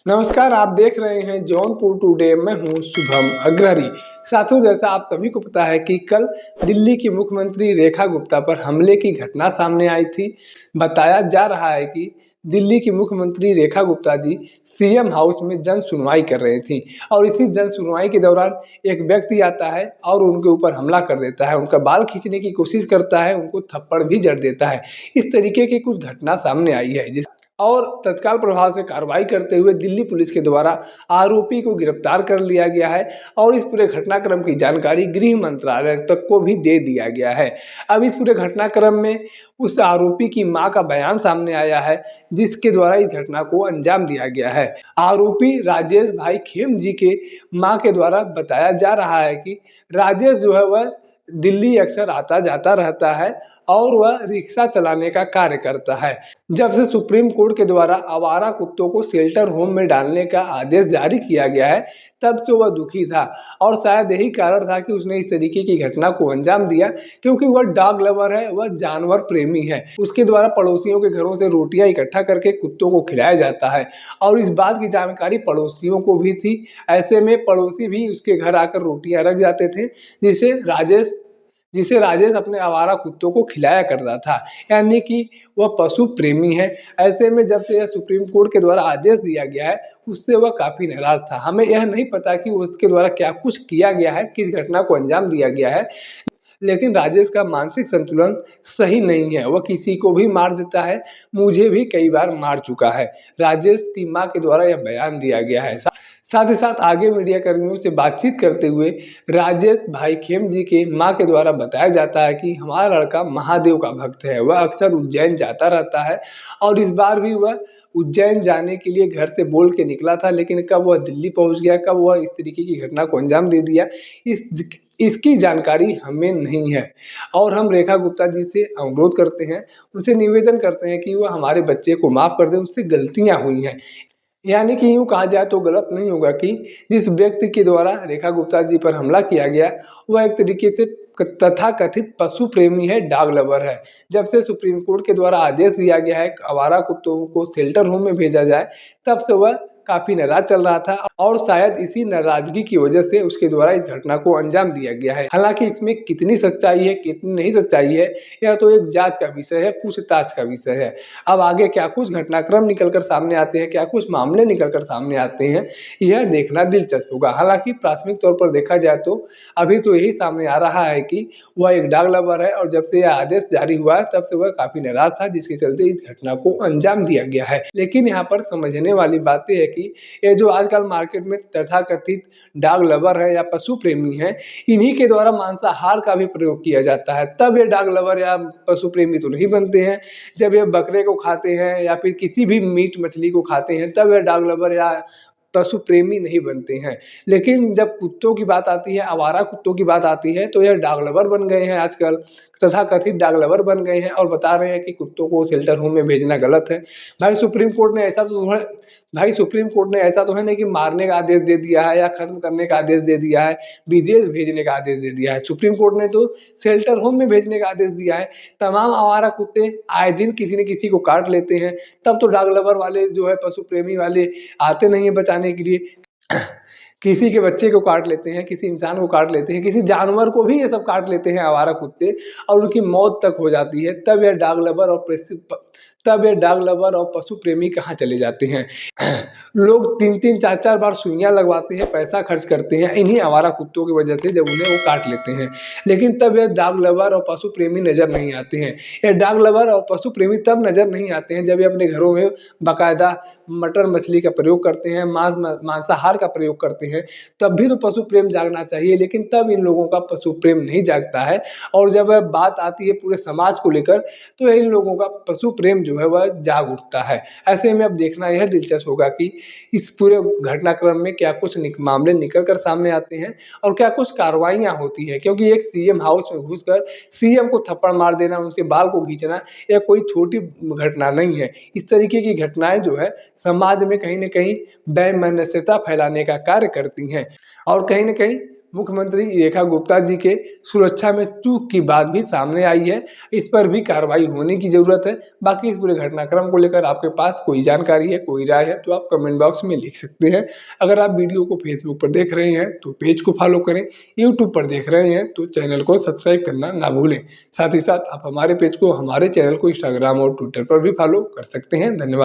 नमस्कार, आप देख रहे हैं जौनपुर टुडे। मैं हूं शुभम अग्रहरी। साथियों, जैसा आप सभी को पता है कि कल दिल्ली की मुख्यमंत्री रेखा गुप्ता पर हमले की घटना सामने आई थी। बताया जा रहा है कि दिल्ली की मुख्यमंत्री रेखा गुप्ता जी सीएम हाउस में जन सुनवाई कर रही थी और इसी जन सुनवाई के दौरान एक व्यक्ति आता है और उनके ऊपर हमला कर देता है, उनका बाल खींचने की कोशिश करता है, उनको थप्पड़ भी जड़ देता है। इस तरीके की कुछ घटना सामने आई है और तत्काल प्रभाव से कार्रवाई करते हुए दिल्ली पुलिस के द्वारा आरोपी को गिरफ्तार कर लिया गया है और इस पूरे घटनाक्रम की जानकारी गृह मंत्रालय तक को भी दे दिया गया है। अब इस पूरे घटनाक्रम में उस आरोपी की मां का बयान सामने आया है, जिसके द्वारा इस घटना को अंजाम दिया गया है। आरोपी राजेश भाई खेम जी के मां के द्वारा बताया जा रहा है कि राजेश जो है वह दिल्ली अक्सर आता जाता रहता है और वह रिक्शा चलाने का कार्य करता है। जब से सुप्रीम कोर्ट के द्वारा आवारा कुत्तों को शेल्टर होम में डालने का आदेश जारी किया गया है, तब से वह दुखी था और शायद यही कारण था कि उसने इस तरीके की घटना को अंजाम दिया, क्योंकि वह डॉग लवर है, वह जानवर प्रेमी है। उसके द्वारा पड़ोसियों के घरों से रोटियां इकट्ठा करके कुत्तों को खिलाया जाता है और इस बात की जानकारी पड़ोसियों को भी थी। ऐसे में पड़ोसी भी उसके घर आकर रोटियां रख जाते थे, जिसे राजेश अपने आवारा कुत्तों को खिलाया करता था, यानी कि वह पशु प्रेमी है। ऐसे में जब से यह सुप्रीम कोर्ट के द्वारा आदेश दिया गया है, उससे वह काफ़ी नाराज था। हमें यह नहीं पता कि उसके द्वारा क्या कुछ किया गया है, किस घटना को अंजाम दिया गया है, लेकिन राजेश का मानसिक संतुलन सही नहीं है। वह किसी को भी मार देता है, मुझे भी कई बार मार चुका है। राजेश की मां के द्वारा यह बयान दिया गया है। साथ ही साथ आगे मीडिया कर्मियों से बातचीत करते हुए राजेश भाई खेम जी के मां के द्वारा बताया जाता है कि हमारा लड़का महादेव का भक्त है, वह अक्सर उज्जैन जाता रहता है और इस बार भी वह उज्जैन जाने के लिए घर से बोल के निकला था, लेकिन कब वह दिल्ली पहुंच गया, कब वह इस तरीके की घटना को अंजाम दे दिया, इस इसकी जानकारी हमें नहीं है। और हम रेखा गुप्ता जी से अनुरोध करते हैं, उनसे निवेदन करते हैं कि वह हमारे बच्चे को माफ़ कर दें, उससे गलतियां हुई हैं। यानी कि यूँ कहा जाए तो गलत नहीं होगा कि जिस व्यक्ति के द्वारा रेखा गुप्ता जी पर हमला किया गया, वह एक तरीके से तथाकथित पशु प्रेमी है, डॉग लवर है। जब से सुप्रीम कोर्ट के द्वारा आदेश दिया गया है आवारा कुत्तों को शेल्टर होम में भेजा जाए, तब से वह काफ़ी नाराज चल रहा था और शायद इसी नाराजगी की वजह से उसके द्वारा इस घटना को अंजाम दिया गया है। हालांकि इसमें कितनी सच्चाई है, कितनी नहीं सच्चाई है, यह तो एक जांच का विषय है, पूछताछ का विषय है। अब आगे क्या कुछ घटनाक्रम निकल कर सामने आते हैं, क्या कुछ मामले निकल कर सामने आते हैं, यह देखना दिलचस्प होगा। हालांकि प्राथमिक तौर पर देखा जाए तो अभी तो यही सामने आ रहा है कि वह एक डॉग लवर है और जब से यह आदेश जारी हुआ है, तब से वह काफ़ी नाराज था, जिसके चलते इस घटना को अंजाम दिया गया है। लेकिन यहाँ पर समझने वाली बात यह है कि ये जो आजकल मार्केट में तथाकथित डॉग लवर है या पशु प्रेमी है, इन्हीं के द्वारा मांसाहार का भी प्रयोग किया जाता है। तब ये डॉग लवर या पशु प्रेमी तो नहीं बनते हैं। जब ये बकरे को खाते हैं या फिर किसी भी मीट मछली को खाते हैं, तब ये डॉग लवर या पशु प्रेमी नहीं बनते हैं। लेकिन जब कुत्तों की बात आती है, आवारा कुत्तों की बात आती है, तो यह डॉग लवर बन गए हैं आजकल, तथाकथित डॉग लवर बन गए हैं और बता रहे हैं कि कुत्तों को शेल्टर होम में भेजना गलत है। भाई सुप्रीम कोर्ट ने ऐसा तो है भाई सुप्रीम कोर्ट ने ऐसा तो है नहीं कि मारने का आदेश दे दिया है या खत्म करने का आदेश दे दिया है, विदेश भेजने का आदेश दे दिया है। सुप्रीम कोर्ट ने तो शेल्टर होम में भेजने का आदेश दिया है। तमाम आवारा कुत्ते आए दिन किसी न किसी को काट लेते हैं, तब तो डॉग लवर वाले जो है पशु प्रेमी वाले आते नहीं है बचाने के लिए। किसी के बच्चे को काट लेते हैं, किसी इंसान को काट लेते हैं, किसी जानवर को भी ये सब काट लेते हैं आवारा कुत्ते और उनकी मौत तक हो जाती है। तब ये डॉग लवर और पशु प्रेमी कहाँ चले जाते हैं। लोग 3-3 4-4 बार सुइयाँ लगवाते हैं, पैसा खर्च करते हैं इन्हीं आवारा कुत्तों की वजह से, जब उन्हें वो काट लेते हैं। लेकिन तब ये डॉग लवर और पशु प्रेमी नज़र नहीं आते हैं। ये डॉग लवर और पशु प्रेमी तब नज़र नहीं आते हैं जब ये अपने घरों में बाकायदा मटन मछली का प्रयोग करते हैं, मांसाहार का प्रयोग करते हैं, तब भी तो पशु प्रेम जागना चाहिए। लेकिन तब इन लोगों का पशु प्रेम नहीं जागता है और जब बात आती है पूरे समाज को लेकर, तो इन लोगों का पशु प्रेम जो है वह जाग उठता है। ऐसे में अब देखना यह दिलचस्प होगा कि इस पूरे घटनाक्रम में क्या कुछ मामले निकल कर सामने आते हैं और क्या कुछ कार्रवाइयाँ होती हैं, क्योंकि एक सीएम हाउस में घुसकर सीएम को थप्पड़ मार देना, उसके बाल को खींचना, यह कोई छोटी घटना नहीं है। इस तरीके की घटनाएं जो है समाज में कहीं न कहीं वैमनस्यता फैलाने का कार्य करती हैं और कहीं न कहीं मुख्यमंत्री रेखा गुप्ता जी के सुरक्षा में चूक की बात भी सामने आई है। इस पर भी कार्रवाई होने की ज़रूरत है। बाकी इस पूरे घटनाक्रम को लेकर आपके पास कोई जानकारी है, कोई राय है, तो आप कमेंट बॉक्स में लिख सकते हैं। अगर आप वीडियो को फेसबुक पर देख रहे हैं तो पेज को फॉलो करें, यूट्यूब पर देख रहे हैं तो चैनल को सब्सक्राइब करना ना भूलें। साथ ही साथ आप हमारे पेज को, हमारे चैनल को इंस्टाग्राम और ट्विटर पर भी फॉलो कर सकते हैं। धन्यवाद।